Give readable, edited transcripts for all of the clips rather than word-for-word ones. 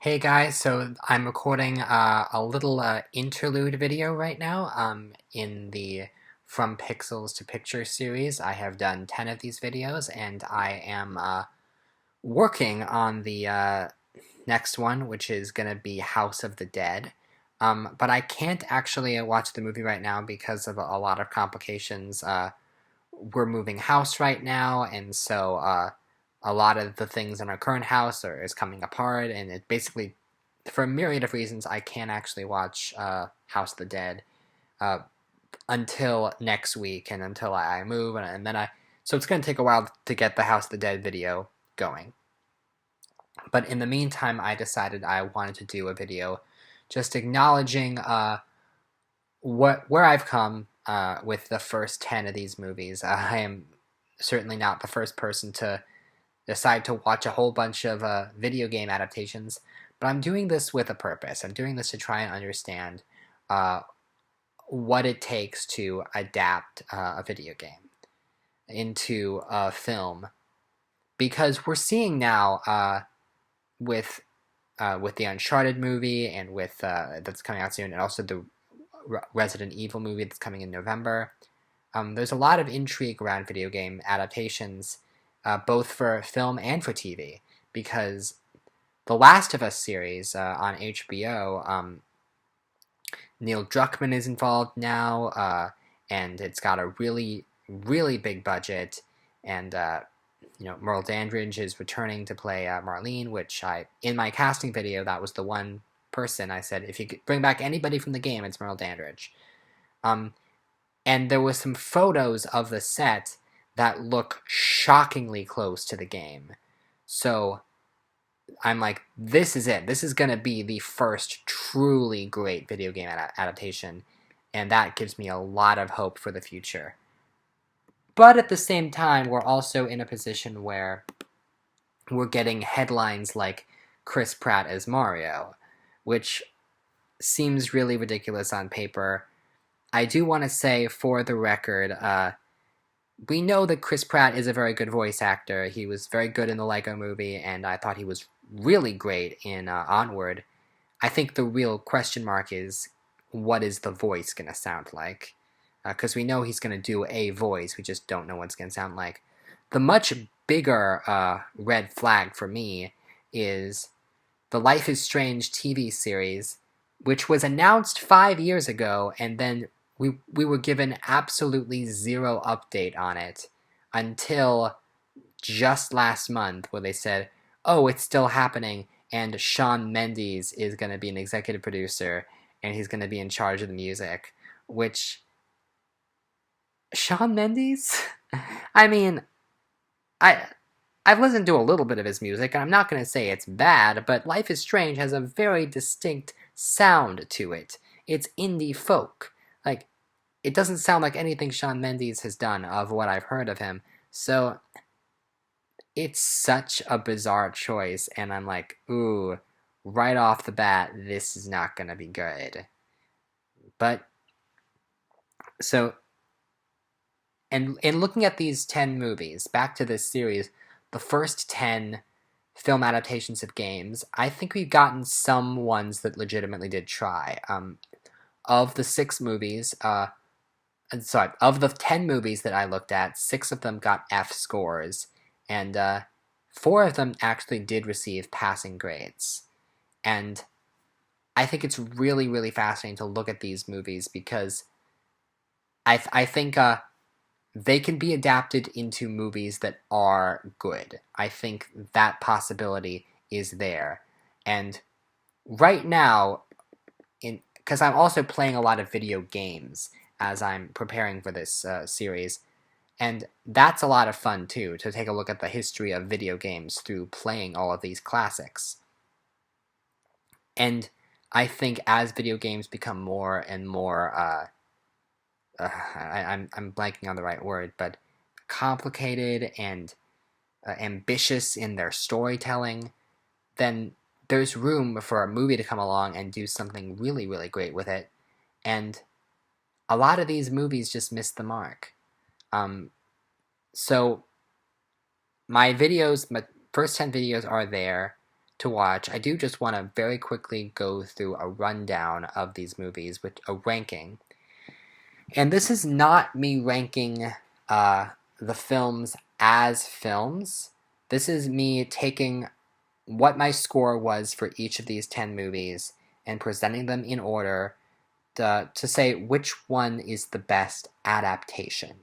Hey guys, so I'm recording a little interlude video right now in the From Pixels to Pictures series. I have done 10 of these videos and I am working on the next one, which is going to be House of the Dead. But I can't actually watch the movie right now because of a lot of complications. We're moving house right now, and so a lot of the things in our current house is coming apart, and it basically, for a myriad of reasons, I can't actually watch House of the Dead uh, until next week and until I move, and then so it's going to take a while to get the House of the Dead video going. But in the meantime, I decided I wanted to do a video just acknowledging where I've come with the first 10 of these movies. I am certainly not the first person to decide to watch a whole bunch of video game adaptations, but I'm doing this with a purpose. I'm doing this to try and understand what it takes to adapt a video game into a film, because we're seeing now with the Uncharted movie and with that's coming out soon, and also the Resident Evil movie that's coming in November. There's a lot of intrigue around video game adaptations, both for film and for TV, because the Last of Us series on HBO, Neil Druckmann is involved now, and it's got a really, really big budget, and Merle Dandridge is returning to play Marlene, which in my casting video, that was the one person I said, if you could bring back anybody from the game, it's Merle Dandridge. And there was some photos of the set that look shockingly close to the game. So I'm like, this is it. This is going to be the first truly great video game adaptation, and that gives me a lot of hope for the future. But at the same time, we're also in a position where we're getting headlines like Chris Pratt as Mario, which seems really ridiculous on paper. I do want to say, for the record, we know that Chris Pratt is a very good voice actor. He was very good in the Lego movie, and I thought he was really great in Onward. I think the real question mark is, what is the voice going to sound like? Because we know he's going to do a voice, we just don't know what it's going to sound like. The much bigger red flag for me is the Life is Strange TV series, which was announced 5 years ago, and then we were given absolutely zero update on it until just last month, where they said, oh, it's still happening, and Shawn Mendes is going to be an executive producer, and he's going to be in charge of the music, which... Shawn Mendes? I mean, I've listened to a little bit of his music, and I'm not going to say it's bad, but Life is Strange has a very distinct sound to it. It's indie folk. Like, it doesn't sound like anything Shawn Mendes has done of what I've heard of him. So, it's such a bizarre choice, and I'm like, ooh, right off the bat, this is not going to be good. But, so... And in looking at these 10 movies, back to this series, the first 10 film adaptations of games, I think we've gotten some ones that legitimately did try. Of the 6 movies, of the 10 movies that I looked at, 6 of them got F scores, and 4 of them actually did receive passing grades. And I think it's really, really fascinating to look at these movies, because I think... they can be adapted into movies that are good. I think that possibility is there. And right now, because I'm also playing a lot of video games as I'm preparing for this series, and that's a lot of fun too, to take a look at the history of video games through playing all of these classics. And I think as video games become more and more... I'm blanking on the right word, but complicated and ambitious in their storytelling, then there's room for a movie to come along and do something really, really great with it. And a lot of these movies just miss the mark. So my first 10 videos are there. to watch, I do just want to very quickly go through a rundown of these movies with a ranking. And this is not me ranking the films as films. This is me taking what my score was for each of these 10 movies and presenting them in order to say which one is the best adaptation.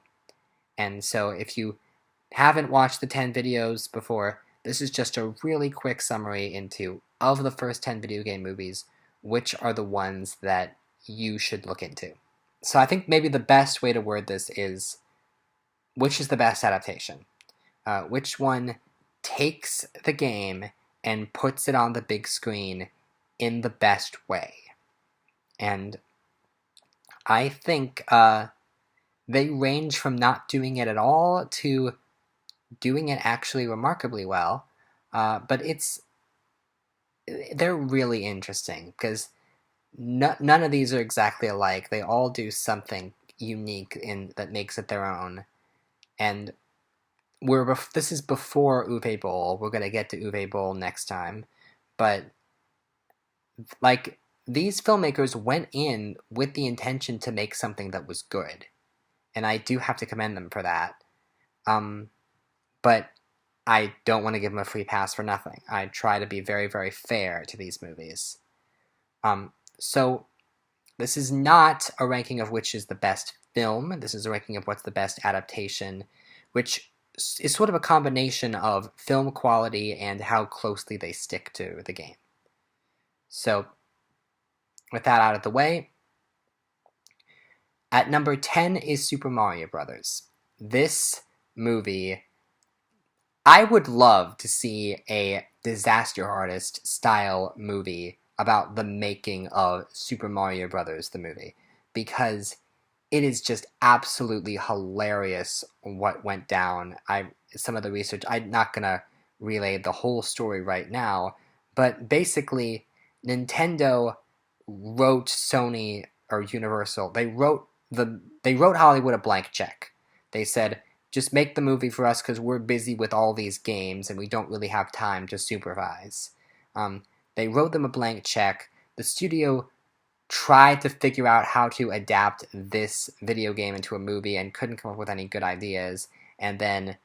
And so if you haven't watched the 10 videos before, this is just a really quick summary into, of the first 10 video game movies, which are the ones that you should look into. So I think maybe the best way to word this is, which is the best adaptation? Which one takes the game and puts it on the big screen in the best way? And I think they range from not doing it at all to doing it actually remarkably well. But they're really interesting because none of these are exactly alike. They all do something unique that makes it their own. And this is before Uwe Boll. We're gonna get to Uwe Boll next time, but like, these filmmakers went in with the intention to make something that was good, and I do have to commend them for that. But I don't want to give them a free pass for nothing. I try to be very, very fair to these movies. So this is not a ranking of which is the best film. This is a ranking of what's the best adaptation, which is sort of a combination of film quality and how closely they stick to the game. So with that out of the way, at number 10 is Super Mario Brothers. This movie, I would love to see a Disaster Artist style movie about the making of Super Mario Brothers, the movie, because it is just absolutely hilarious what went down. Some of the research, I'm not gonna relay the whole story right now, but basically Nintendo wrote Sony or Universal. They wrote Hollywood a blank check. They said, just make the movie for us because we're busy with all these games and we don't really have time to supervise. They wrote them a blank check. The studio tried to figure out how to adapt this video game into a movie and couldn't come up with any good ideas. And then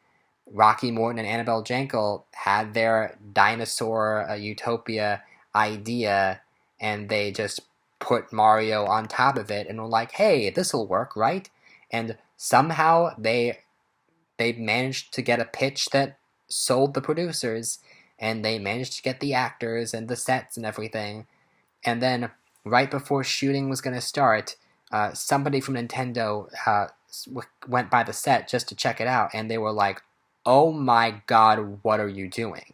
Rocky Morton and Annabelle Jankel had their dinosaur utopia idea, and they just put Mario on top of it and were like, hey, this'll work, right? And somehow they managed to get a pitch that sold the producers, and they managed to get the actors and the sets and everything. And then right before shooting was going to start, somebody from Nintendo went by the set just to check it out, and they were like, oh my god, what are you doing?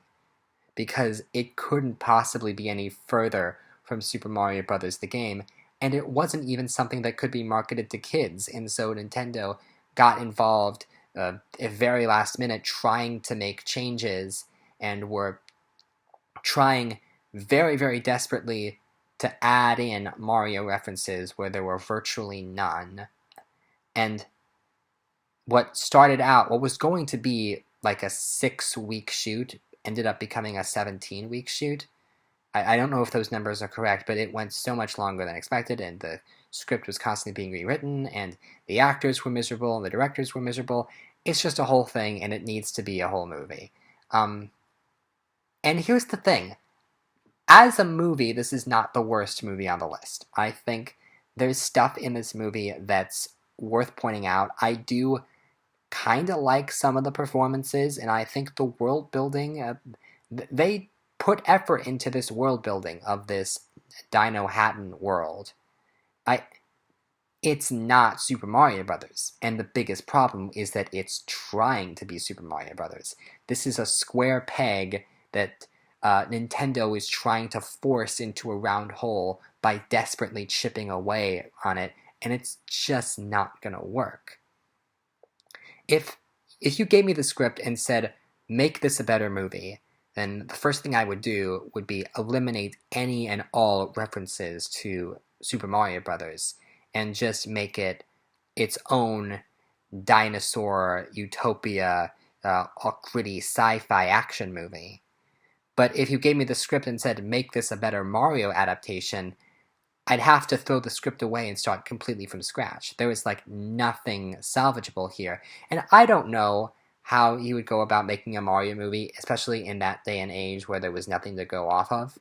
Because it couldn't possibly be any further from Super Mario Bros. The game, and it wasn't even something that could be marketed to kids, and so Nintendo got involved at very last minute trying to make changes, and were trying very, very desperately to add in Mario references where there were virtually none. And what was going to be like a 6-week shoot ended up becoming a 17-week shoot. I don't know if those numbers are correct, but it went so much longer than expected, and the script was constantly being rewritten, and the actors were miserable, and the directors were miserable. It's just a whole thing, and it needs to be a whole movie. And here's the thing. As a movie, this is not the worst movie on the list. I think there's stuff in this movie that's worth pointing out. I do kind of like some of the performances, and I think the world building, they put effort into this world building of this Dino Hatton world. It's not Super Mario Brothers, and the biggest problem is that it's trying to be Super Mario Brothers. This is a square peg that Nintendo is trying to force into a round hole by desperately chipping away on it, and it's just not gonna work. If you gave me the script and said, make this a better movie, then the first thing I would do would be eliminate any and all references to Super Mario Brothers and just make it its own dinosaur utopia, gritty sci-fi action movie. But if you gave me the script and said, make this a better Mario adaptation, I'd have to throw the script away and start completely from scratch. There was like nothing salvageable here. And I don't know how you would go about making a Mario movie, especially in that day and age where there was nothing to go off of.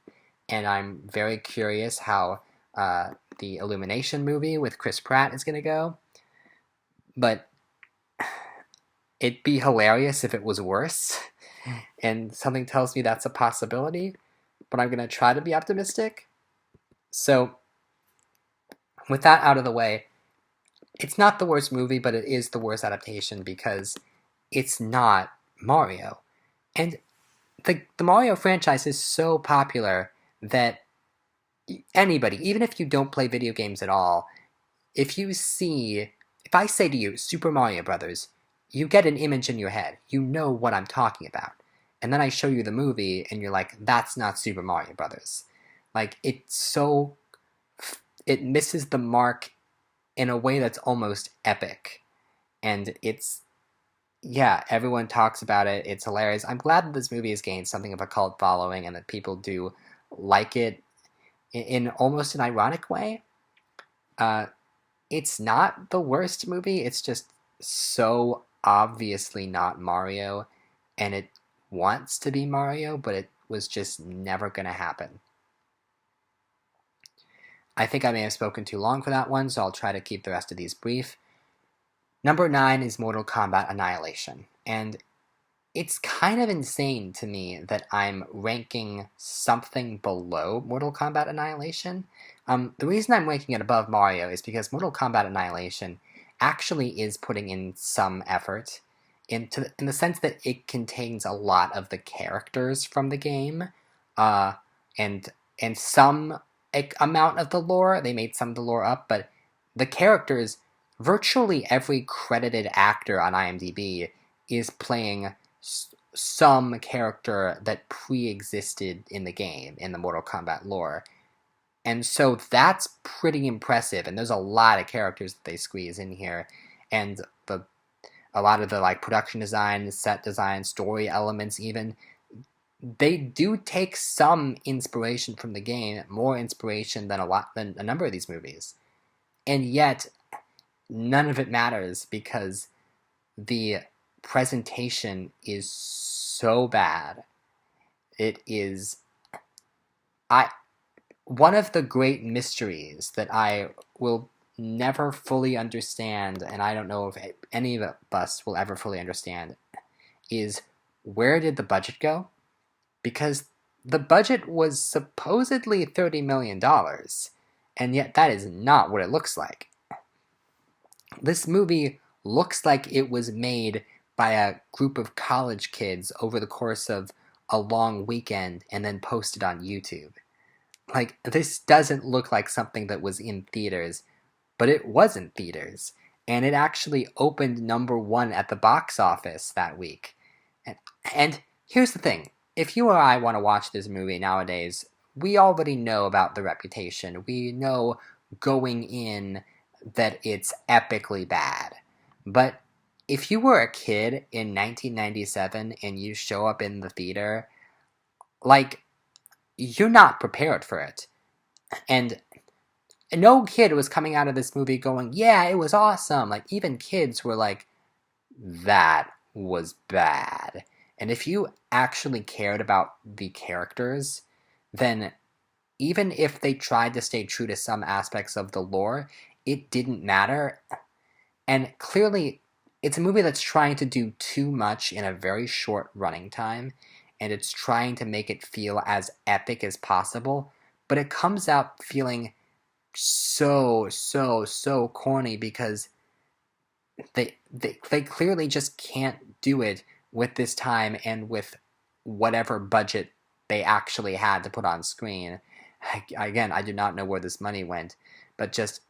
And I'm very curious how the Illumination movie with Chris Pratt is going to go. But it'd be hilarious if it was worse. And something tells me that's a possibility. But I'm going to try to be optimistic. So, with that out of the way, it's not the worst movie, but it is the worst adaptation because it's not Mario. And the Mario franchise is so popular that anybody, even if you don't play video games at all, if I say to you, Super Mario Brothers, you get an image in your head. You know what I'm talking about. And then I show you the movie, and you're like, that's not Super Mario Brothers. Like, it misses the mark in a way that's almost epic. And everyone talks about it. It's hilarious. I'm glad that this movie has gained something of a cult following and that people do like it in almost an ironic way. It's not the worst movie. It's just so obviously not Mario, and it wants to be Mario, but it was just never going to happen. I think I may have spoken too long for that one, so I'll try to keep the rest of these brief. Number 9 is Mortal Kombat Annihilation, and it's kind of insane to me that I'm ranking something below Mortal Kombat Annihilation. The reason I'm ranking it above Mario is because Mortal Kombat Annihilation actually is putting in some effort in the sense that it contains a lot of the characters from the game, and some amount of the lore. They made some of the lore up, but the characters, virtually every credited actor on IMDb is playing some character that pre-existed in the game, in the Mortal Kombat lore. And so that's pretty impressive, and there's a lot of characters that they squeeze in here, and a lot of the like production design, set design, story elements even, they do take some inspiration from the game, more inspiration than a number of these movies. And yet, none of it matters because the presentation is so bad. It is one of the great mysteries that I will never fully understand, and I don't know if any of us will ever fully understand, is where did the budget go? Because the budget was supposedly $30 million, and yet that is not what it looks like. This movie looks like it was made by a group of college kids over the course of a long weekend and then posted on YouTube. Like, this doesn't look like something that was in theaters, but it was in theaters, and it actually opened number 1 at the box office that week. And here's the thing. If you or I want to watch this movie nowadays, we already know about the reputation. We know going in that it's epically bad. But if you were a kid in 1997 and you show up in the theater, like, you're not prepared for it. And no kid was coming out of this movie going, yeah, it was awesome. Like, even kids were like, that was bad. And if you actually cared about the characters, then even if they tried to stay true to some aspects of the lore, it didn't matter. And clearly, it's a movie that's trying to do too much in a very short running time, and it's trying to make it feel as epic as possible, but it comes out feeling so corny because they clearly just can't do it with this time and with whatever budget they actually had to put on screen. Again, I do not know where this money went, but just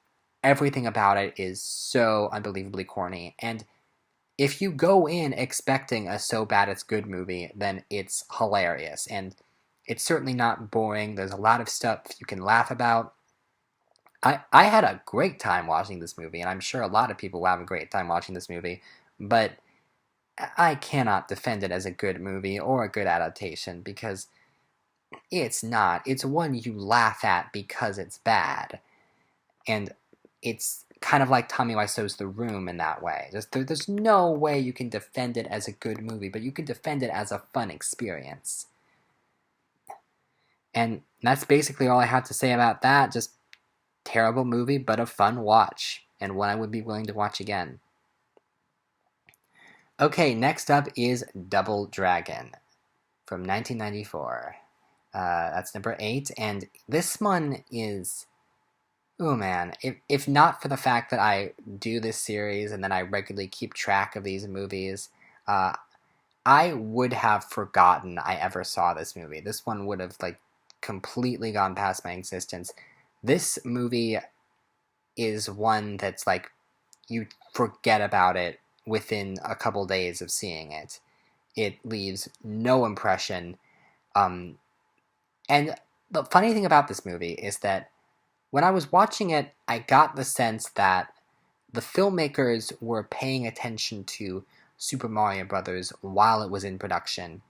everything about it is so unbelievably corny. And if you go in expecting a so bad it's good movie, then it's hilarious. And it's certainly not boring. There's a lot of stuff you can laugh about. I had a great time watching this movie, and I'm sure a lot of people will have a great time watching this movie, but I cannot defend it as a good movie or a good adaptation because It's not. It's one you laugh at because it's bad. And it's kind of like Tommy Wiseau's The Room in that way. There's no way you can defend it as a good movie, but you can defend it as a fun experience. And that's basically all I have to say about that. Just terrible movie, but a fun watch, and one I would be willing to watch again. Okay, next up is Double Dragon from 1994. That's number 8, and this one is... Oh man, if not for the fact that I do this series and then I regularly keep track of these movies, I would have forgotten I ever saw this movie. This one would have completely gone past my existence. This movie is one that's you forget about it within a couple days of seeing it. It leaves no impression. And the funny thing about this movie is that when I was watching it, I got the sense that the filmmakers were paying attention to Super Mario Bros. While it was in production,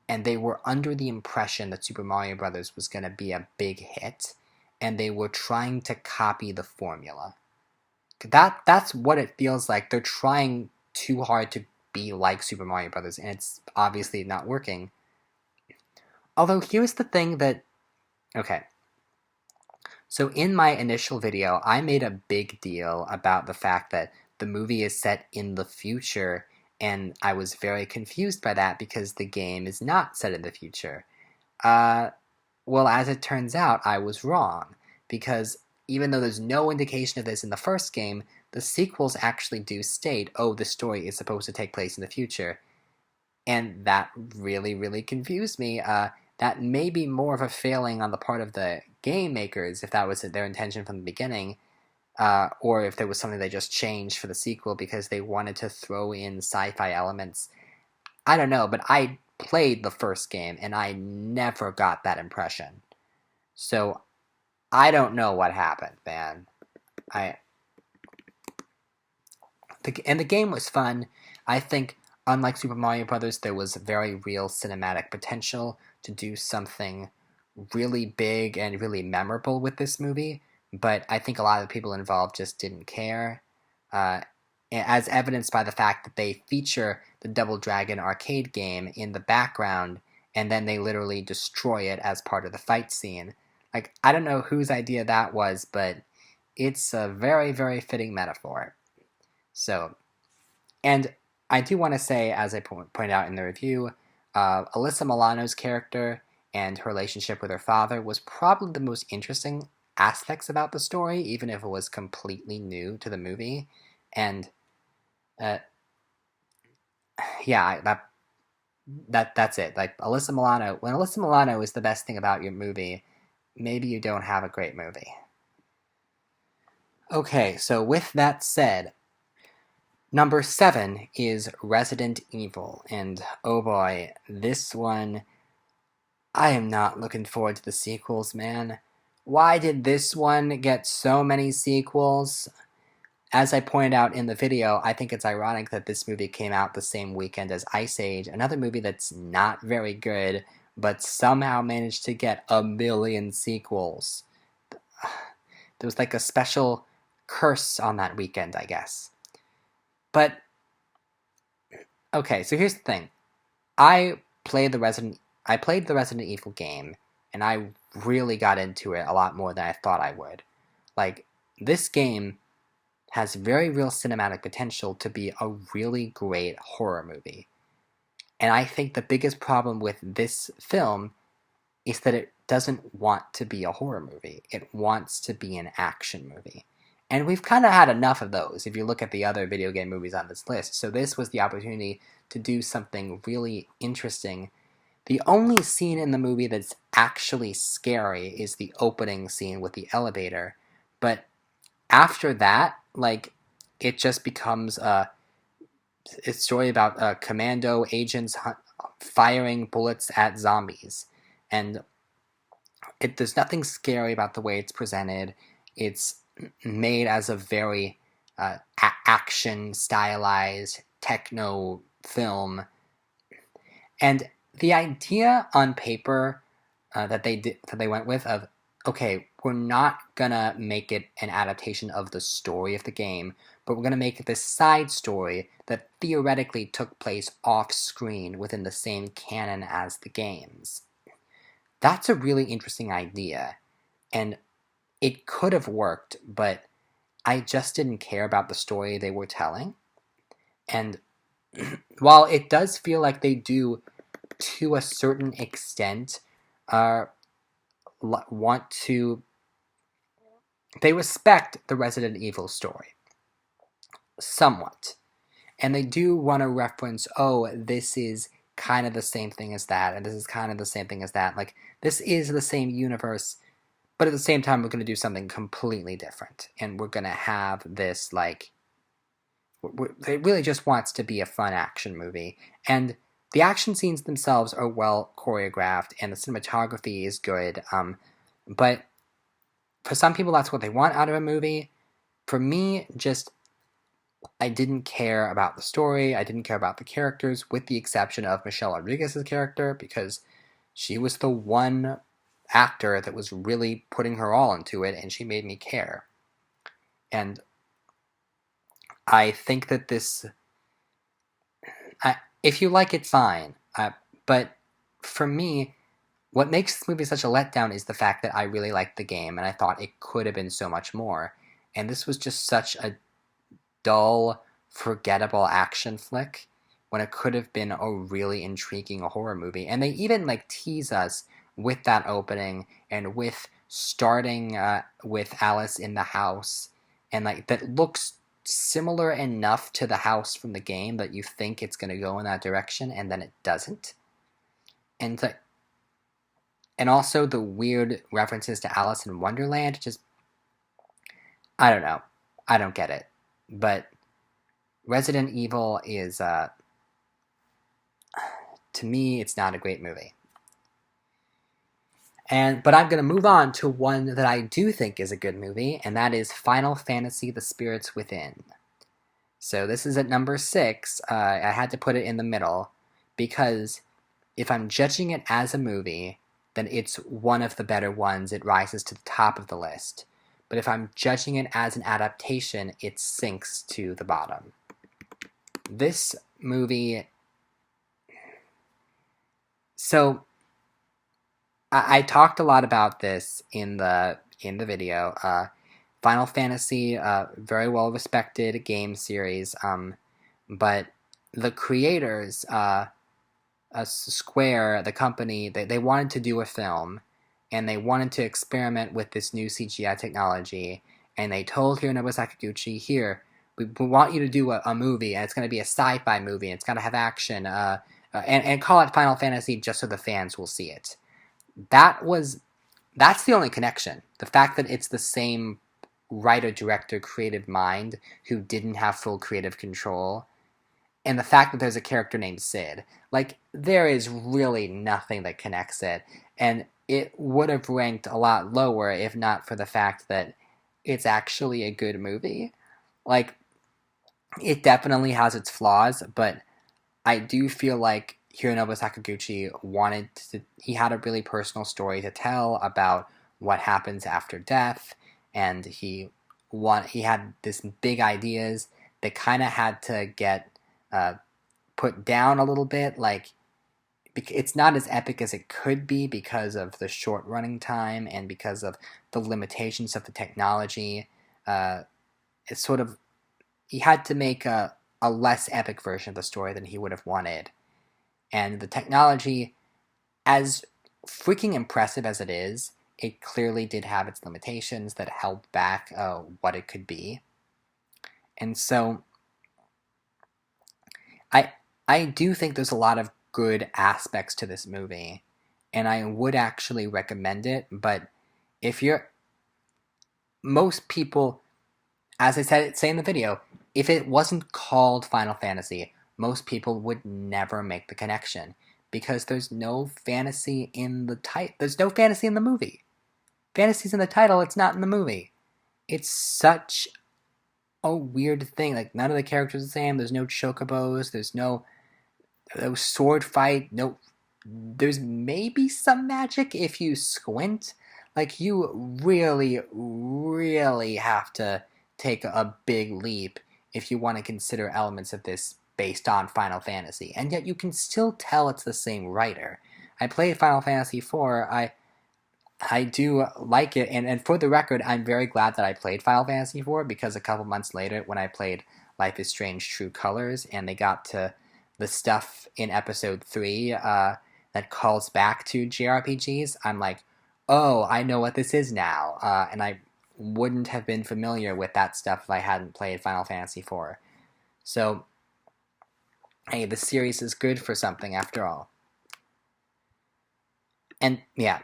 and they were under the impression that Super Mario Bros. Was going to be a big hit, and they were trying to copy the formula. That's what it feels like. They're trying too hard to be like Super Mario Bros., and it's obviously not working. Although here's the thing that... Okay. So in my initial video, I made a big deal about the fact that the movie is set in the future, and I was very confused by that because the game is not set in the future. Well, as it turns out, I was wrong, because even though there's no indication of this in the first game, the sequels actually do state, oh, the story is supposed to take place in the future. And that really, really confused me. That may be more of a failing on the part of the game makers, if that was their intention from the beginning, or if there was something they just changed for the sequel because they wanted to throw in sci-fi elements. I don't know, but I played the first game, and I never got that impression. So, I don't know what happened, man. And the game was fun. I think, unlike Super Mario Bros., there was very real cinematic potential to do something really big and really memorable with this movie, but I think a lot of the people involved just didn't care, as evidenced by the fact that they feature the Double Dragon arcade game in the background, and then they literally destroy it as part of the fight scene. I don't know whose idea that was, but it's a very, very fitting metaphor. So, and I do want to say, as I pointed out in the review, Alyssa Milano's character and her relationship with her father was probably the most interesting aspects about the story, even if it was completely new to the movie. And yeah, that's it. Alyssa Milano, when Alyssa Milano is the best thing about your movie, maybe you don't have a great movie. Okay, so with that said, number 7 is Resident Evil, and oh boy, this one, I am not looking forward to the sequels, man. Why did this one get so many sequels? As I pointed out in the video, I think it's ironic that this movie came out the same weekend as Ice Age, another movie that's not very good, but somehow managed to get 1 million sequels. There was a special curse on that weekend, I guess. But, okay, so here's the thing. I played the Resident Evil game, and I really got into it a lot more than I thought I would. This game has very real cinematic potential to be a really great horror movie. And I think the biggest problem with this film is that it doesn't want to be a horror movie. It wants to be an action movie. And we've kind of had enough of those if you look at the other video game movies on this list. So this was the opportunity to do something really interesting. The only scene in the movie that's actually scary is the opening scene with the elevator. But after that, it just becomes a story about commando agents firing bullets at zombies. And there's nothing scary about the way it's presented. It's made as a very action stylized techno film, and the idea on paper that they went with of, okay, we're not gonna make it an adaptation of the story of the game, but we're gonna make it this side story that theoretically took place off screen within the same canon as the games. That's a really interesting idea, and it could have worked, but I just didn't care about the story they were telling. And while it does feel like they do, to a certain extent, want to, they respect the Resident Evil story somewhat, and they do want to reference, oh, this is kind of the same thing as that, and this is kind of the same thing as that. Like, this is the same universe, but at the same time, we're going to do something completely different, and we're going to have this, like, it really just wants to be a fun action movie, and the action scenes themselves are well choreographed, and the cinematography is good, but for some people, that's what they want out of a movie. For me, just, I didn't care about the story, I didn't care about the characters, with the exception of Michelle Rodriguez's character, because she was the one actor that was really putting her all into it, and she made me care. And I think that this, if you like it, fine, but for me, what makes this movie such a letdown is the fact that I really liked the game, and I thought it could have been so much more, and this was just such a dull, forgettable action flick when it could have been a really intriguing horror movie. And they even like tease us with that opening and with starting with Alice in the house, and like that looks similar enough to the house from the game that you think it's going to go in that direction, and then it doesn't. And also the weird references to Alice in Wonderland, just, I don't know, I don't get it. But Resident Evil is, to me, it's not a great movie. But I'm going to move on to one that I do think is a good movie, and that is Final Fantasy: The Spirits Within. So this is at number 6. I had to put it in the middle, because if I'm judging it as a movie, then it's one of the better ones. It rises to the top of the list. But if I'm judging it as an adaptation, it sinks to the bottom. This movie... So, I talked a lot about this in the video. Final Fantasy, very well respected game series, but the creators, Square, the company, they wanted to do a film, and they wanted to experiment with this new CGI technology, and they told Hironobu Sakaguchi, here, we want you to do a movie, and it's going to be a sci-fi movie, and it's going to have action, and call it Final Fantasy just so the fans will see it. That's the only connection. The fact that it's the same writer, director, creative mind who didn't have full creative control, and the fact that there's a character named Sid. Like, there is really nothing that connects it, and it would have ranked a lot lower if not for the fact that it's actually a good movie. Like, it definitely has its flaws, but I do feel like Hironobu Sakaguchi he had a really personal story to tell about what happens after death, and he had this big ideas that kind of had to get put down a little bit. Like, it's not as epic as it could be because of the short running time and because of the limitations of the technology. It's sort of, he had to make a less epic version of the story than he would have wanted. And the technology, as freaking impressive as it is, it clearly did have its limitations that held back what it could be. And so, I do think there's a lot of good aspects to this movie, and I would actually recommend it, but most people, as I say in the video, if it wasn't called Final Fantasy, most people would never make the connection, because there's no fantasy in the title. There's no fantasy in the movie. Fantasy's in the title, it's not in the movie. It's such a weird thing. Like, none of the characters are the same. There's no chocobos. There's no sword fight. No, there's maybe some magic if you squint. Like, you really, really have to take a big leap if you want to consider elements of this based on Final Fantasy. And yet you can still tell it's the same writer. I played Final Fantasy IV. I do like it, and for the record, I'm very glad that I played Final Fantasy IV, because a couple months later, when I played Life is Strange True Colors, and they got to the stuff in episode 3 that calls back to JRPGs, I'm like, oh, I know what this is now, and I wouldn't have been familiar with that stuff if I hadn't played Final Fantasy IV. So, hey, the series is good for something after all. And yeah,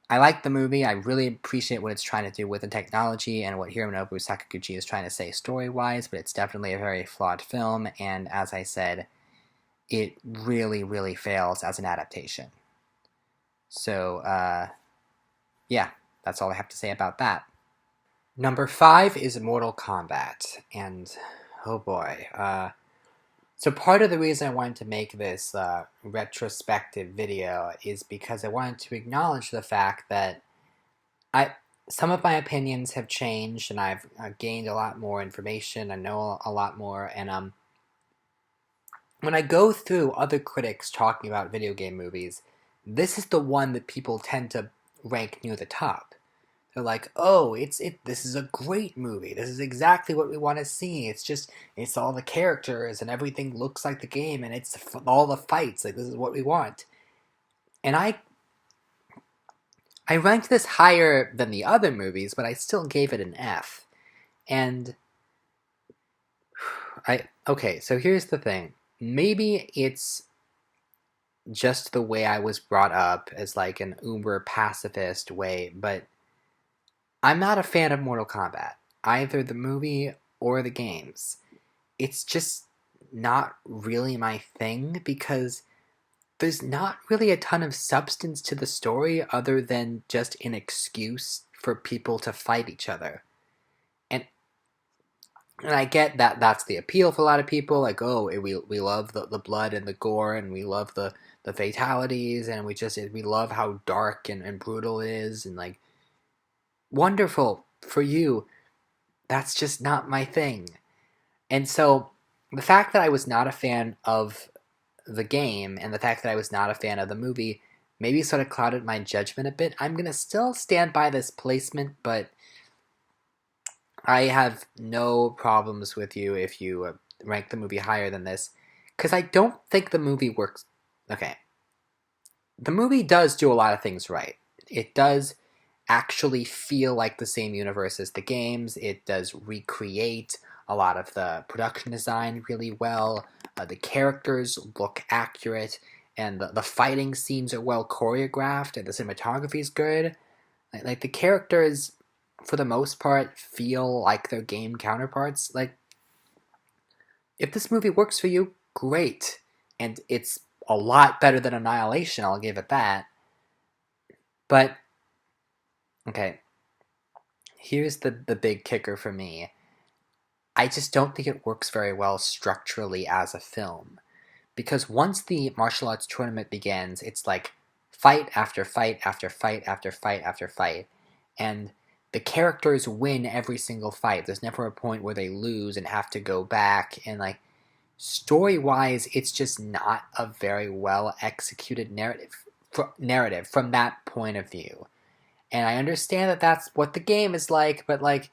I like the movie. I really appreciate what it's trying to do with the technology and what Hironobu Sakaguchi is trying to say story-wise, but it's definitely a very flawed film, and as I said, it really, really fails as an adaptation. So, yeah, that's all I have to say about that. Number 5 is Mortal Kombat, and oh boy, so part of the reason I wanted to make this retrospective video is because I wanted to acknowledge the fact that some of my opinions have changed, and I've gained a lot more information. I know a lot more, and when I go through other critics talking about video game movies, this is the one that people tend to rank near the top. They're like, oh, this is a great movie. This is exactly what we want to see. It's all the characters and everything looks like the game, and it's all the fights. Like, this is what we want. And I ranked this higher than the other movies, but I still gave it an F. And okay, so here's the thing. Maybe it's just the way I was brought up, as like an uber pacifist way, but I'm not a fan of Mortal Kombat, either the movie or the games. It's just not really my thing, because there's not really a ton of substance to the story other than just an excuse for people to fight each other. And I get that that's the appeal for a lot of people, like, oh, we love the blood and the gore, and we love the fatalities, and we love how dark and brutal it is, and like, wonderful for you. That's just not my thing. And so the fact that I was not a fan of the game, and the fact that I was not a fan of the movie, maybe sort of clouded my judgment a bit. I'm going to still stand by this placement, but I have no problems with you if you rank the movie higher than this, because I don't think the movie works. Okay. The movie does do a lot of things right. It does actually feel like the same universe as the games. It does recreate a lot of the production design really well. The characters look accurate, and the fighting scenes are well choreographed, and the cinematography is good. Like, the characters, for the most part, feel like their game counterparts. Like, if this movie works for you, great. And it's a lot better than Annihilation, I'll give it that. But, okay, here's the big kicker for me. I just don't think it works very well structurally as a film. Because once the martial arts tournament begins, it's like fight after fight after fight after fight after fight. And the characters win every single fight. There's never a point where they lose and have to go back. And like, story-wise, it's just not a very well executed narrative from that point of view. And I understand that that's what the game is like, but like,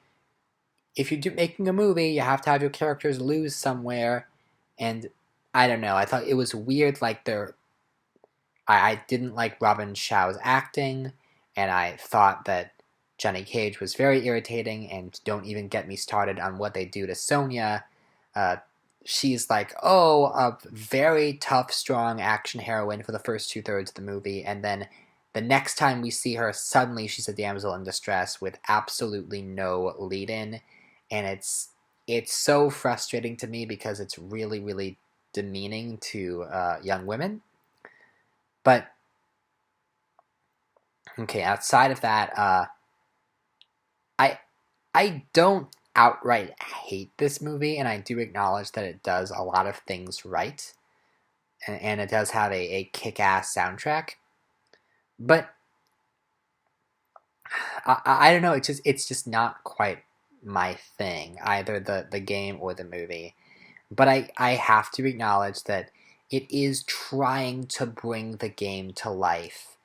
if you're making a movie, you have to have your characters lose somewhere, and I don't know, I thought it was weird, like, I didn't like Robin Shou's acting, and I thought that Johnny Cage was very irritating, and don't even get me started on what they do to Sonya. She's like, oh, a very tough, strong action heroine for the first 2/3 of the movie, and then the next time we see her, suddenly she's a damsel in distress with absolutely no lead-in, and it's so frustrating to me because it's really, really demeaning to young women. But okay, outside of that, I don't outright hate this movie, and I do acknowledge that it does a lot of things right. and it does have a kick-ass soundtrack. But I don't know. It's just not quite my thing, either the game or the movie. But I have to acknowledge that it is trying to bring the game to life,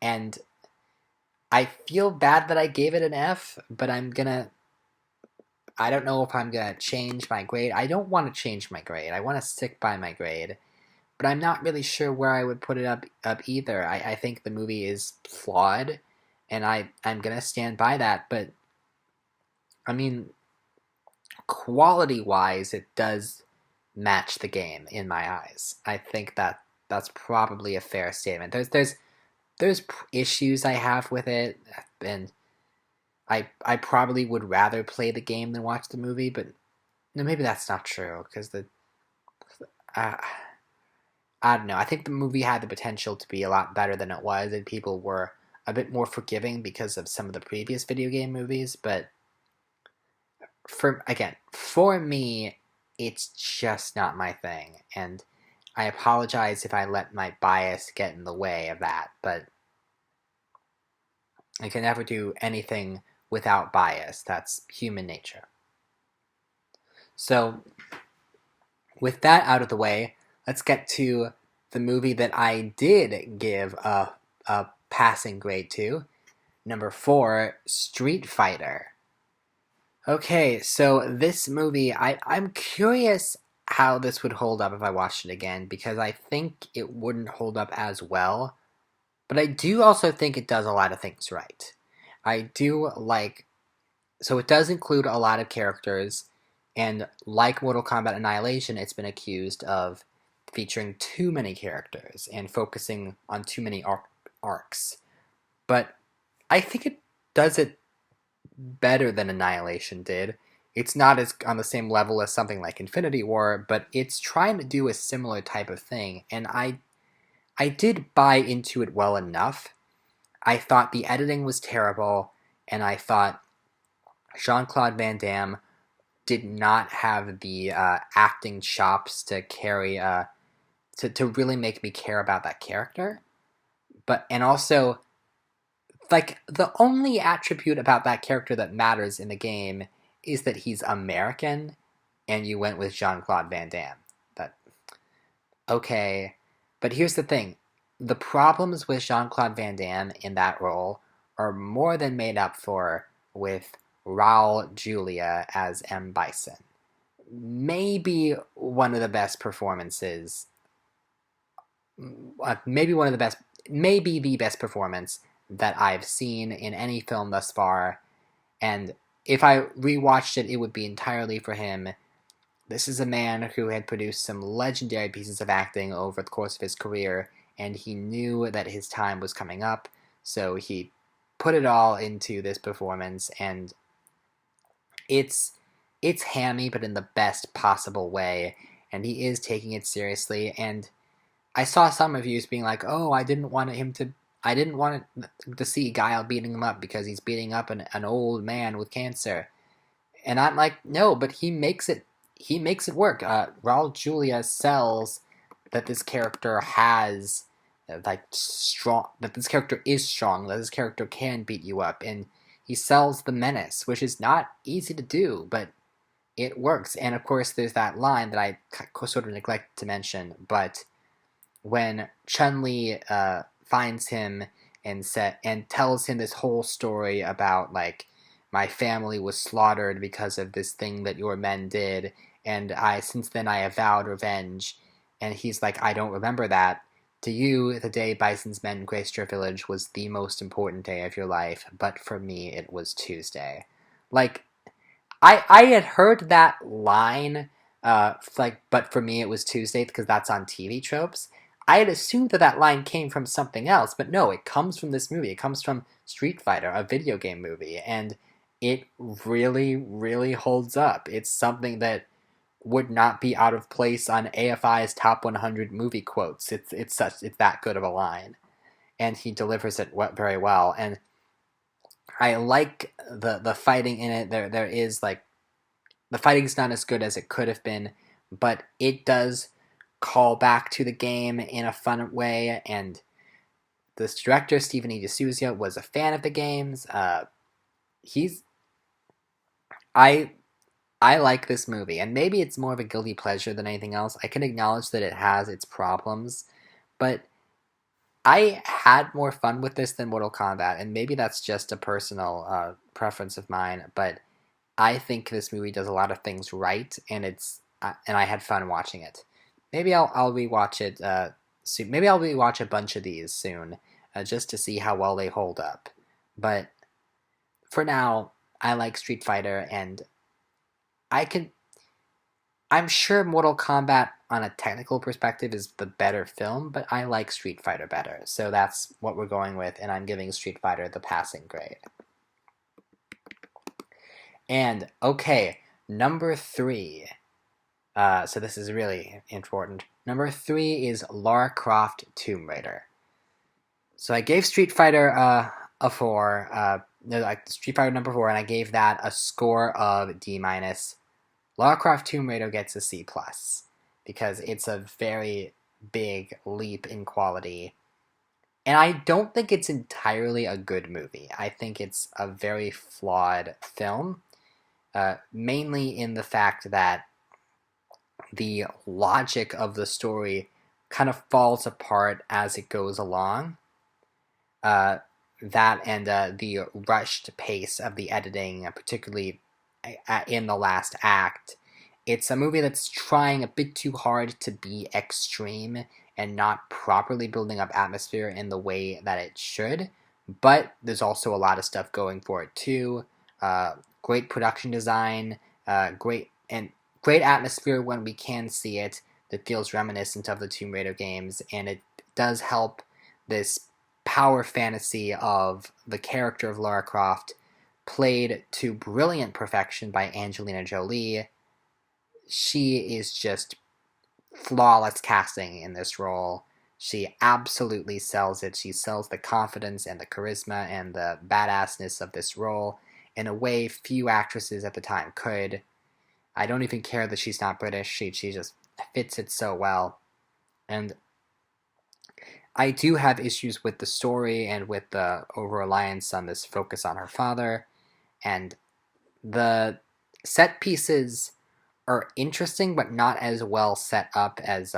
and I feel bad that I gave it an F. But I don't know if I'm gonna change my grade. I don't want to change my grade. I want to stick by my grade. But I'm not really sure where I would put it up either. I think the movie is flawed, and I'm gonna stand by that. But I mean, quality wise, it does match the game in my eyes. I think that's probably a fair statement. There's issues I have with it, and I probably would rather play the game than watch the movie. But no, maybe that's not true because uh, I don't know. I think the movie had the potential to be a lot better than it was, and people were a bit more forgiving because of some of the previous video game movies. But for me, it's just not my thing, and I apologize if I let my bias get in the way of that. But I can never do anything without bias. That's human nature. So, with that out of the way, let's get to the movie that I did give a passing grade to. Number 4, Street Fighter. Okay, so this movie, I'm curious how this would hold up if I watched it again, because I think it wouldn't hold up as well. But I do also think it does a lot of things right. I do like... So it does include a lot of characters, and like Mortal Kombat Annihilation, it's been accused of featuring too many characters and focusing on too many arcs. But I think it does it better than Annihilation did. It's not as on the same level as something like Infinity War, but it's trying to do a similar type of thing, and I did buy into it well enough. I thought the editing was terrible, and I thought Jean-Claude Van Damme did not have the acting chops to carry to really make me care about that character. And also, like, the only attribute about that character that matters in the game is that he's American, and you went with Jean-Claude Van Damme. But okay, but here's the thing: the problems with Jean-Claude Van Damme in that role are more than made up for with Raul Julia as M. Bison. Maybe one of the best performances, maybe the best performance that I've seen in any film thus far, and if I rewatched it, it would be entirely for him. This is a man who had produced some legendary pieces of acting over the course of his career, and he knew that his time was coming up, so he put it all into this performance, and it's hammy, but in the best possible way, and he is taking it seriously. And I saw some reviews being like, "Oh, I didn't want to see Guile beating him up because he's beating up an old man with cancer," and I'm like, "No, but he makes it work." Raul Julia sells that this character has that this character is strong, that this character can beat you up, and he sells the menace, which is not easy to do, but it works. And of course, there's that line that I sort of neglected to mention, but when Chun-Li finds him and tells him this whole story about, like, my family was slaughtered because of this thing that your men did, and since then I have vowed revenge, and he's like, I don't remember that. To you, the day Bison's men graced your village was the most important day of your life, but for me, it was Tuesday. Like, I had heard that line, but for me it was Tuesday, because that's on TV tropes. I had assumed that line came from something else, but no, it comes from this movie. It comes from Street Fighter, a video game movie, and it really, really holds up. It's something that would not be out of place on AFI's top 100 movie quotes. It's that good of a line, and he delivers it very well. And I like the fighting in it. There is, like, the fighting's not as good as it could have been, but it does call back to the game in a fun way, and this director, Stephen E. D'Souza, was a fan of the games. He's I I like this movie, and maybe it's more of a guilty pleasure than anything else. I can acknowledge that it has its problems, but I had more fun with this than Mortal Kombat, and maybe that's just a personal preference of mine, but I think this movie does a lot of things right, and and I had fun watching it. Maybe I'll rewatch it soon. Maybe I'll rewatch a bunch of these soon, just to see how well they hold up. But for now, I like Street Fighter, and I can. I'm sure Mortal Kombat, on a technical perspective, is the better film, but I like Street Fighter better, so that's what we're going with, and I'm giving Street Fighter the passing grade. And okay, number 3. So this is really important. Number 3 is Lara Croft Tomb Raider. So I gave Street Fighter a 4, Street Fighter number 4, and I gave that a score of D-. Lara Croft Tomb Raider gets a C+, because it's a very big leap in quality. And I don't think it's entirely a good movie. I think it's a very flawed film, mainly in the fact that the logic of the story kind of falls apart as it goes along. That and the rushed pace of the editing, particularly in the last act. It's a movie that's trying a bit too hard to be extreme and not properly building up atmosphere in the way that it should, but there's also a lot of stuff going for it too. Great production design, great atmosphere when we can see it that feels reminiscent of the Tomb Raider games, and it does help this power fantasy of the character of Lara Croft, played to brilliant perfection by Angelina Jolie. She is just flawless casting in this role. She absolutely sells it. She sells the confidence and the charisma and the badassness of this role in a way few actresses at the time could. I don't even care that she's not British. She just fits it so well. And I do have issues with the story and with the over-reliance on this focus on her father. And the set pieces are interesting, but not as well set up as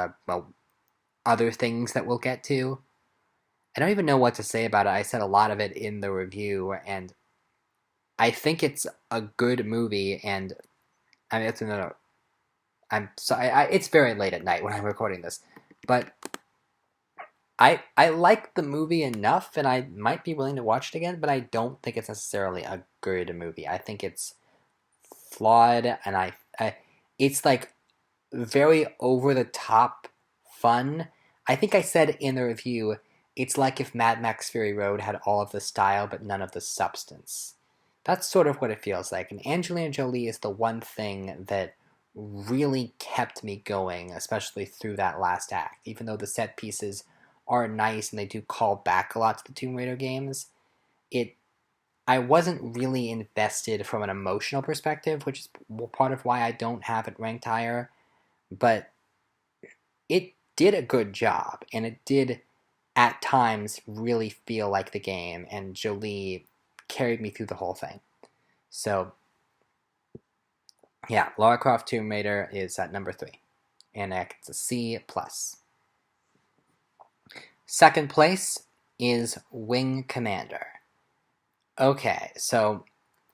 other things that we'll get to. I don't even know what to say about it. I said a lot of it in the review, and I think it's a good movie. And I mean, I'm sorry. It's very late at night when I'm recording this, but I like the movie enough, and I might be willing to watch it again, but I don't think it's necessarily a good movie. I think it's flawed, and it's like very over-the-top fun. I think I said in the review, it's like if Mad Max Fury Road had all of the style but none of the substance. That's sort of what it feels like, and Angelina Jolie is the one thing that really kept me going, especially through that last act, even though the set pieces are nice and they do call back a lot to the Tomb Raider games. I wasn't really invested from an emotional perspective, which is part of why I don't have it ranked higher, but it did a good job, and it did at times really feel like the game, and Jolie carried me through the whole thing. So yeah, Lara Croft Tomb Raider is at number 3, and it's a C+. Second place is Wing Commander. Okay, so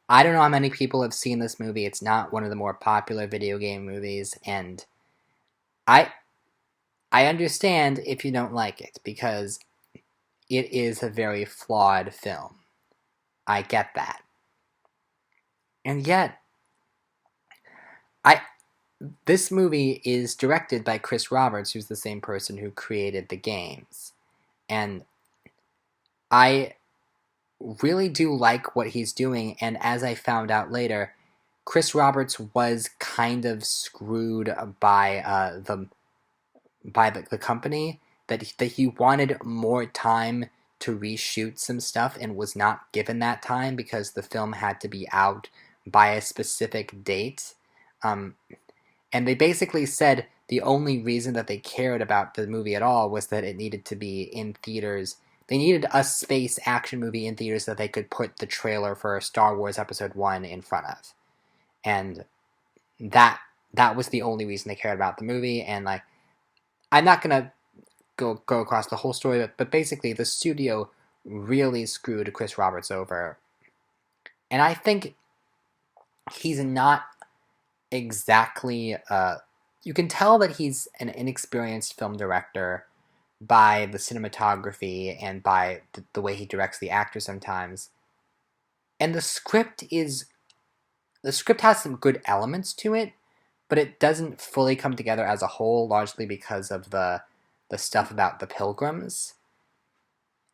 I don't know how many people have seen this movie. It's not one of the more popular video game movies, and I understand if you don't like it, because it is a very flawed film. I get that. And yet, this movie is directed by Chris Roberts, who's the same person who created the games. And I really do like what he's doing, and as I found out later, Chris Roberts was kind of screwed by the company, that he wanted more time to reshoot some stuff and was not given that time because the film had to be out by a specific date. And they basically said the only reason that they cared about the movie at all was that it needed to be in theaters. They needed a space action movie in theaters that they could put the trailer for Star Wars Episode 1 in front of. And that was the only reason they cared about the movie. And like, I'm not gonna go across the whole story, but basically the studio really screwed Chris Roberts over. And I think he's not exactly you can tell that he's an inexperienced film director by the cinematography and by the way he directs the actors sometimes. And the script has some good elements to it, but it doesn't fully come together as a whole, largely because of the stuff about the pilgrims.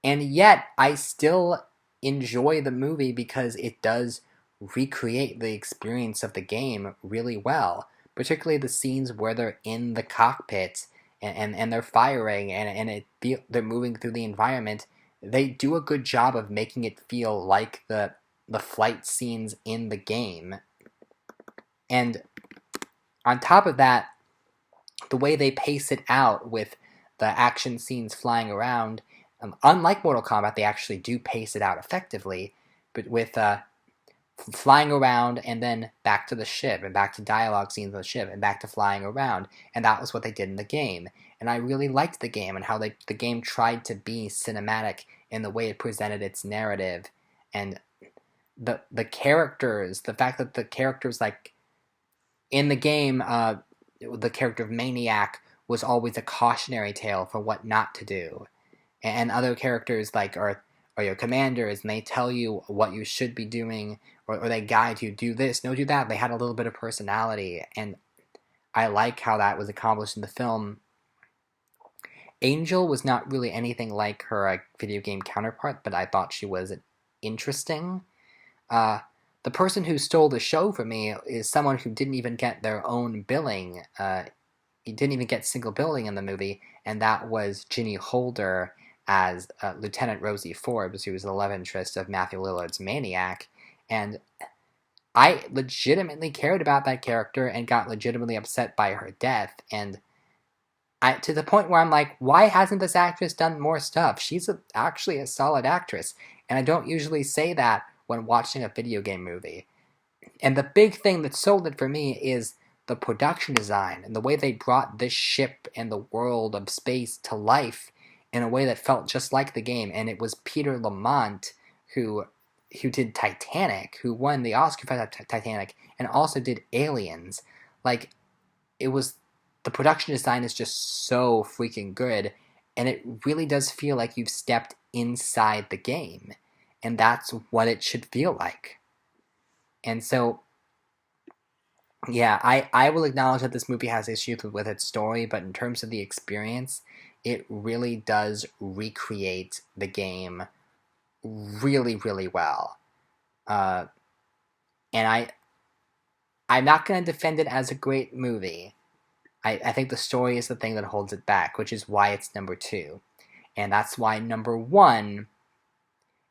And yet, I still enjoy the movie because it does recreate the experience of the game really well. Particularly the scenes where they're in the cockpit and they're firing and they're moving through the environment. They do a good job of making it feel like the flight scenes in the game. And on top of that, the way they pace it out with the action scenes flying around, unlike Mortal Kombat, they actually do pace it out effectively, but with flying around and then back to the ship and back to dialogue scenes on the ship and back to flying around. And that was what they did in the game. And I really liked the game and how the game tried to be cinematic in the way it presented its narrative. And the characters, the fact that the characters, like in the game, the character of Maniac was always a cautionary tale for what not to do. And other characters like are your commanders, and they tell you what you should be doing, or they guide you, do this, no, do that. They had a little bit of personality, and I like how that was accomplished in the film. Angel was not really anything like her video game counterpart, but I thought she was interesting. The person who stole the show for me is someone who didn't even get their own billing. He didn't even get single billing in the movie, and that was Ginny Holder as Lieutenant Rosie Forbes, who was the love interest of Matthew Lillard's Maniac. And I legitimately cared about that character and got legitimately upset by her death. And to the point where I'm like, why hasn't this actress done more stuff? She's actually a solid actress. And I don't usually say that when watching a video game movie. And the big thing that sold it for me is the production design and the way they brought this ship and the world of space to life in a way that felt just like the game. And it was Peter Lamont who did Titanic, who won the Oscar for Titanic, and also did Aliens. Like, the production design is just so freaking good, and it really does feel like you've stepped inside the game. And that's what it should feel like. And so, yeah, I will acknowledge that this movie has issues with its story, but in terms of the experience, it really does recreate the game really, really well. And I'm not going to defend it as a great movie. I think the story is the thing that holds it back, which is why it's number 2. And that's why number 1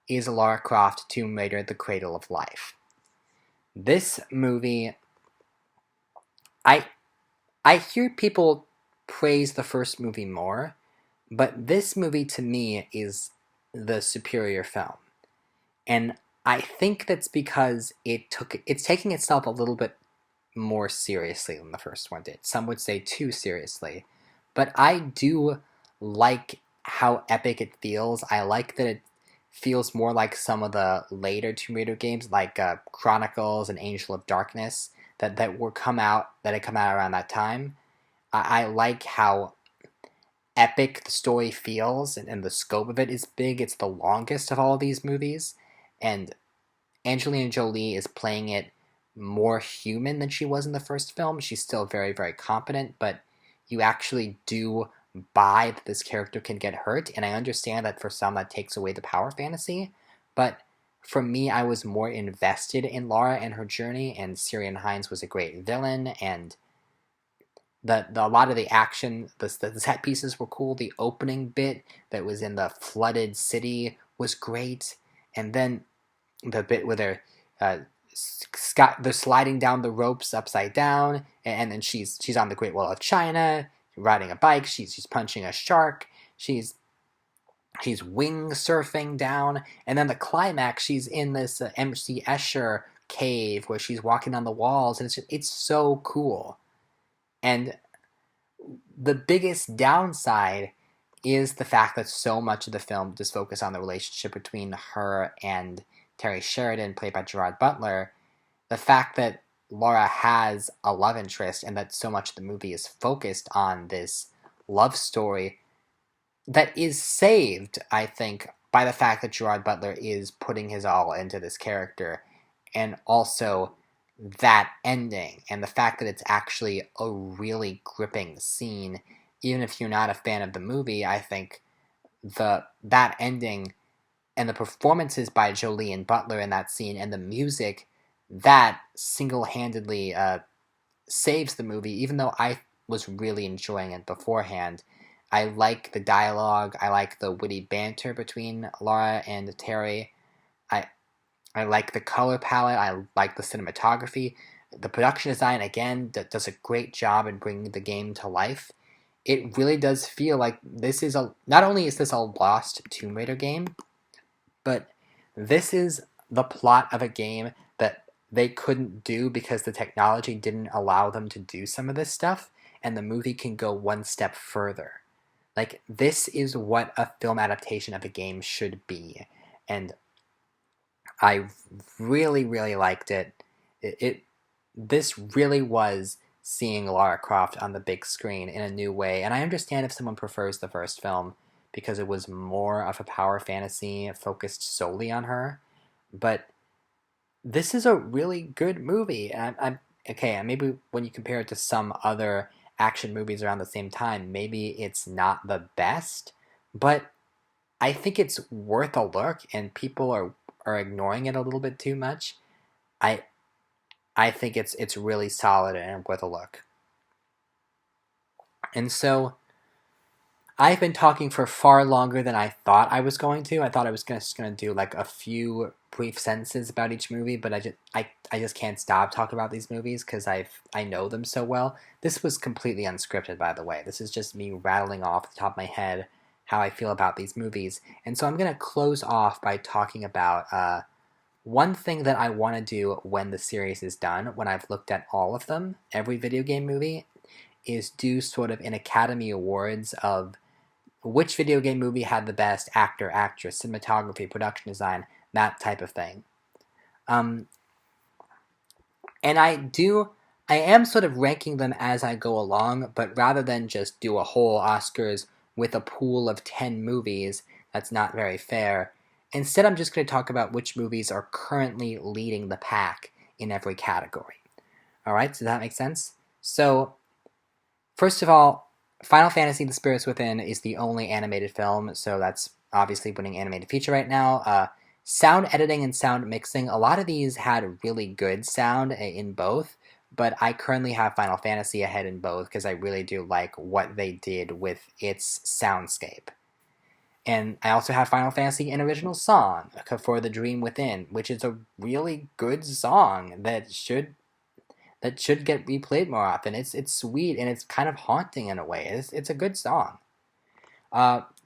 is Lara Croft Tomb Raider: The Cradle of Life. This movie, I hear people praise the first movie more, but this movie to me is the superior film. And I think that's because it's taking itself a little bit more seriously than the first one did. Some would say too seriously. But I do like how epic it feels. I like that it feels more like some of the later Tomb Raider games, like Chronicles and Angel of Darkness, that had come out around that time. I like how epic the story feels, and the scope of it is big. It's the longest of all of these movies, and Angelina Jolie is playing it more human than she was in the first film. She's still very, very competent, but you actually do buy that this character can get hurt, and I understand that for some that takes away the power fantasy, but for me, I was more invested in Lara and her journey, and Ciarán Hinds was a great villain, and a lot of the action, the set pieces were cool. The opening bit that was in the flooded city was great, and then the bit where they're they're sliding down the ropes upside down, and then she's on the Great Wall of China, riding a bike. She's punching a shark. She's wing surfing down, and then the climax, she's in this MC Escher cave where she's walking on the walls, and it's so cool. And the biggest downside is the fact that so much of the film does focus on the relationship between her and Terry Sheridan, played by Gerard Butler. The fact that Lara has a love interest and that so much of the movie is focused on this love story that is saved, I think, by the fact that Gerard Butler is putting his all into this character, and also that ending, and the fact that it's actually a really gripping scene. Even if you're not a fan of the movie, I think that ending and the performances by Jolie and Butler in that scene and the music, that single-handedly saves the movie, even though I was really enjoying it beforehand. I like the dialogue. I like the witty banter between Lara and Terry. I like the color palette. I like the cinematography. The production design, again, does a great job in bringing the game to life. It really does feel like this is not only is this a lost Tomb Raider game, but this is the plot of a game that they couldn't do because the technology didn't allow them to do some of this stuff, and the movie can go one step further. Like, this is what a film adaptation of a game should be, and I really, really liked it. This really was seeing Lara Croft on the big screen in a new way, and I understand if someone prefers the first film because it was more of a power fantasy focused solely on her, but this is a really good movie, and I'm okay. Maybe when you compare it to some other action movies around the same time, maybe it's not the best, but I think it's worth a look, and people are ignoring it a little bit too much. I I think it's really solid and worth a look. And so I've been talking for far longer than I thought I was going to. I thought I was just gonna do like a few brief sentences about each movie, but I just can't stop talking about these movies because I know them so well. This was completely unscripted, by the way. This is just me rattling off the top of my head how I feel about these movies. And so I'm gonna close off by talking about one thing that I want to do when the series is done, when I've looked at all of them, every video game movie, is do sort of an Academy Awards of which video game movie had the best actor, actress, cinematography, production design, that type of thing. Um, and I am sort of ranking them as I go along, but rather than just do a whole Oscars with a pool of 10 movies, that's not very fair. Instead, I'm just going to talk about which movies are currently leading the pack in every category. Alright, so that makes sense? So, first of all, Final Fantasy The Spirits Within is the only animated film, so that's obviously winning animated feature right now. Sound editing and sound mixing, a lot of these had really good sound in both, but I currently have Final Fantasy ahead in both because I really do like what they did with its soundscape. And I also have Final Fantasy an original song for The Dream Within, which is a really good song that should get replayed more often. It's sweet and it's kind of haunting in a way. It's a good song.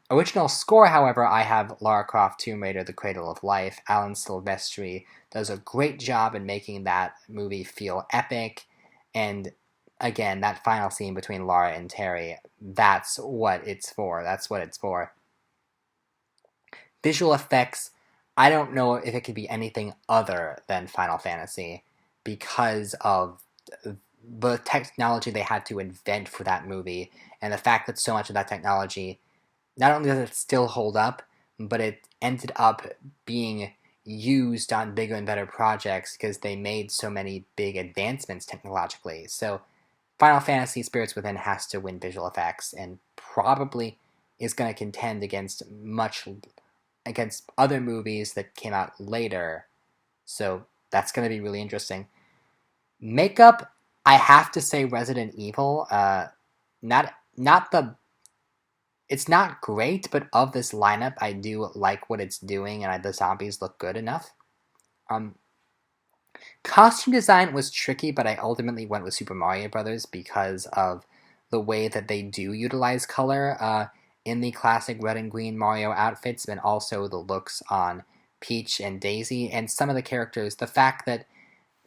Original score, however, I have Lara Croft Tomb Raider: The Cradle of Life. Alan Silvestri does a great job in making that movie feel epic. And again, that final scene between Lara and Terry, that's what it's for. That's what it's for. Visual effects, I don't know if it could be anything other than Final Fantasy because of the technology they had to invent for that movie, and the fact that so much of that technology, not only does it still hold up, but it ended up being used on bigger and better projects because they made so many big advancements technologically. So Final Fantasy Spirits Within has to win visual effects, and probably is going to contend against other movies that came out later. So that's going to be really interesting. Makeup, I have to say Resident Evil. Not the. It's not great, but of this lineup, I do like what it's doing, and the zombies look good enough. Costume design was tricky, but I ultimately went with Super Mario Brothers because of the way that they do utilize color in the classic red and green Mario outfits, and also the looks on Peach and Daisy, and some of the characters. The fact that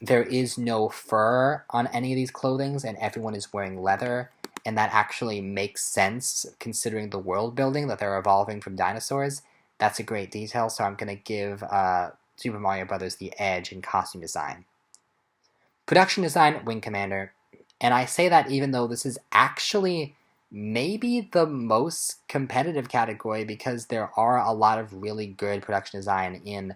there is no fur on any of these clothings, and everyone is wearing leather, and that actually makes sense considering the world building that they're evolving from dinosaurs. That's a great detail, so I'm going to give Super Mario Brothers the edge in costume design. Production design, Wing Commander. And I say that even though this is actually maybe the most competitive category because there are a lot of really good production design in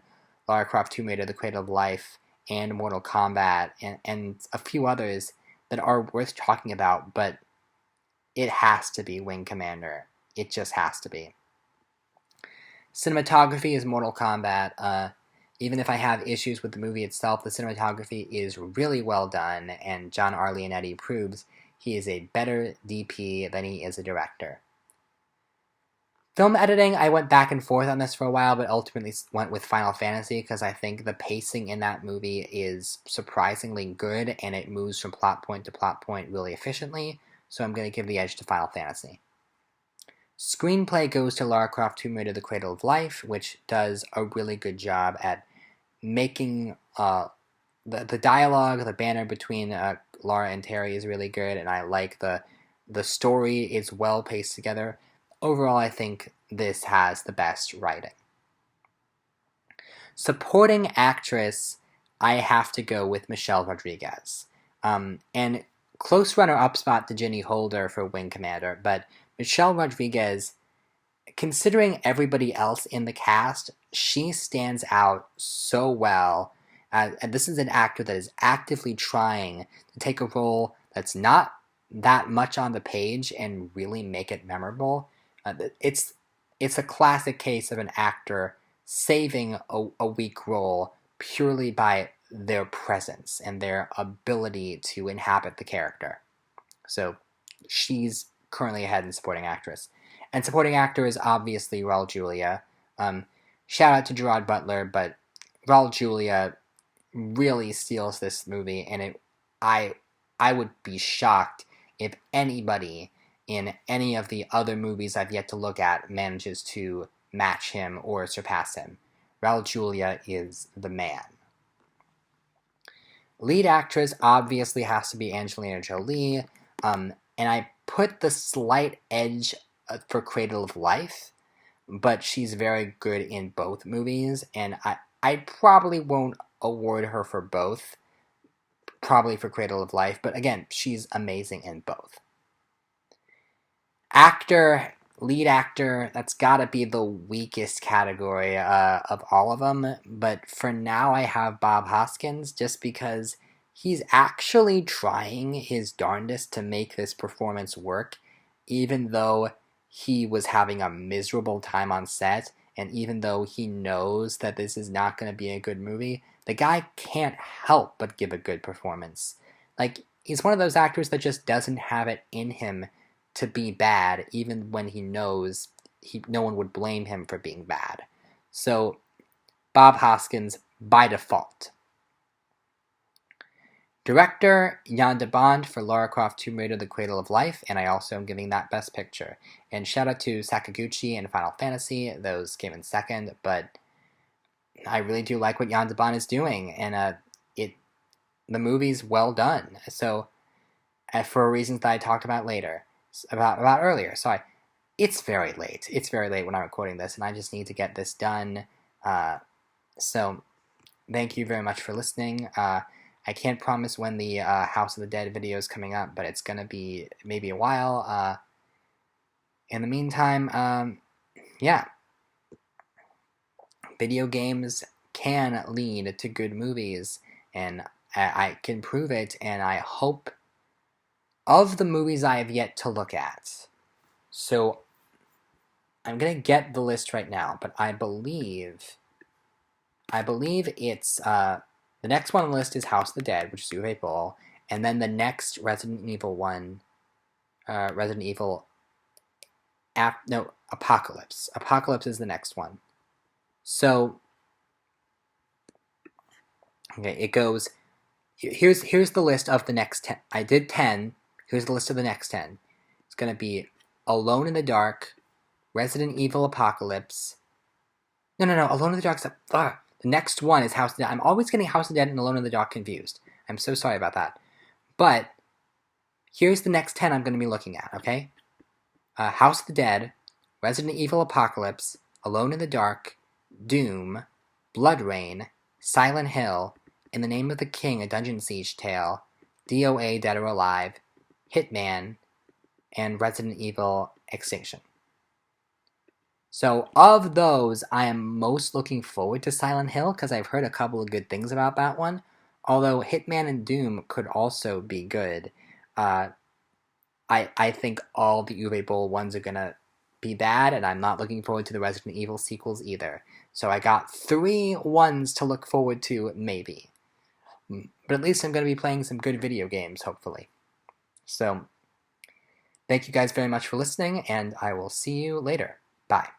Lara Croft Tomb Raider, The Cradle of Life, and Mortal Kombat, and a few others that are worth talking about, but it has to be Wing Commander. It just has to be. Cinematography is Mortal Kombat. Even if I have issues with the movie itself, the cinematography is really well done, and John R. Leonetti proves he is a better DP than he is a director. Film editing, I went back and forth on this for a while, but ultimately went with Final Fantasy because I think the pacing in that movie is surprisingly good, and it moves from plot point to plot point really efficiently, so I'm going to give the edge to Final Fantasy. Screenplay goes to Lara Croft Tomb Raider, The Cradle of Life, which does a really good job at making the dialogue, the banter between Lara and Terry is really good, and I like the story is well paced together. Overall, I think this has the best writing. Supporting actress, I have to go with Michelle Rodriguez. And close runner-up spot to Ginny Holder for Wing Commander, but Michelle Rodriguez, considering everybody else in the cast, she stands out so well. And this is an actor that is actively trying to take a role that's not that much on the page and really make it memorable. It's a classic case of an actor saving a weak role purely by their presence and their ability to inhabit the character. So she's currently ahead in supporting actress. And supporting actor is obviously Raul Julia. Shout out to Gerard Butler, but Raul Julia really steals this movie, and I would be shocked if anybody in any of the other movies I've yet to look at manages to match him or surpass him. Raul Julia is the man. Lead actress obviously has to be Angelina Jolie, and I put the slight edge for Cradle of Life, but she's very good in both movies, and I probably won't award her for both, probably for Cradle of Life, but again, she's amazing in both. Actor, lead actor, that's gotta be the weakest category of all of them, but for now I have Bob Hoskins just because he's actually trying his darndest to make this performance work, even though he was having a miserable time on set, and even though he knows that this is not going to be a good movie, the guy can't help but give a good performance. Like, he's one of those actors that just doesn't have it in him to be bad, even when he knows no one would blame him for being bad. So, Bob Hoskins by default. Director, Jan de Bond for Lara Croft Tomb Raider, The Cradle of Life, and I also am giving that Best Picture. And shout out to Sakaguchi and Final Fantasy, those came in second, but I really do like what Jan de Bond is doing, and the movie's well done. So, for reasons that I talked about later, about earlier. So it's very late. It's very late when I'm recording this, and I just need to get this done. So, thank you very much for listening. I can't promise when the House of the Dead video is coming up, but it's going to be maybe a while. In the meantime, yeah. Video games can lead to good movies, and I can prove it, and I hope of the movies I have yet to look at. So, I'm going to get the list right now, but I believe it's... the next one on the list is House of the Dead, which is Uwe Boll, and then the next Resident Evil one, Apocalypse. Apocalypse is the next one. So, Okay, it goes. Here's the list of the next 10. I did 10. Here's the list of the next 10. It's gonna be Alone in the Dark, Resident Evil Apocalypse. No. Alone in the Dark's up. The next one is House of the Dead. I'm always getting House of the Dead and Alone in the Dark confused. I'm so sorry about that. But here's the next 10 I'm going to be looking at, okay? House of the Dead, Resident Evil Apocalypse, Alone in the Dark, Doom, Blood Rain, Silent Hill, In the Name of the King, A Dungeon Siege Tale, DOA Dead or Alive, Hitman, and Resident Evil Extinction. So of those, I am most looking forward to Silent Hill because I've heard a couple of good things about that one. Although Hitman and Doom could also be good. I think all the Uwe Boll ones are gonna be bad, and I'm not looking forward to the Resident Evil sequels either. So I got 3 ones to look forward to, maybe. But at least I'm gonna be playing some good video games, hopefully. So, thank you guys very much for listening, and I will see you later. Bye.